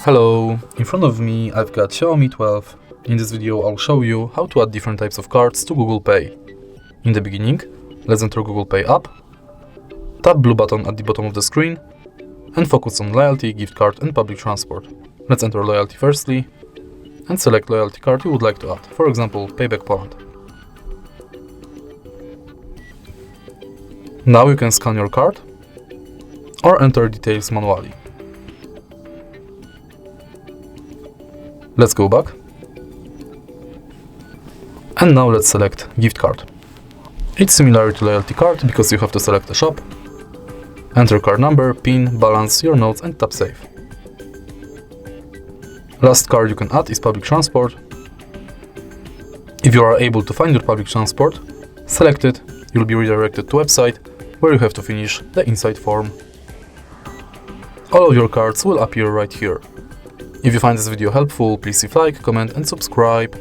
Hello, in front of me I've got Xiaomi 12. In this video I'll show you how to add different types of cards to Google Pay. In the beginning, let's enter Google Pay app, tap blue button at the bottom of the screen and focus on loyalty, gift card and public transport. Let's enter loyalty firstly and select loyalty card you would like to add, for example Payback Poland. Now you can scan your card or enter details manually. Let's go back. And now let's select gift card. It's similar to loyalty card because you have to select a shop, enter card number, PIN, balance, your notes and tap save. Last card you can add is public transport. If you are able to find your public transport, select it, you'll be redirected to website where you have to finish the inside form. All of your cards will appear right here. If you find this video helpful, please leave a like, comment and subscribe.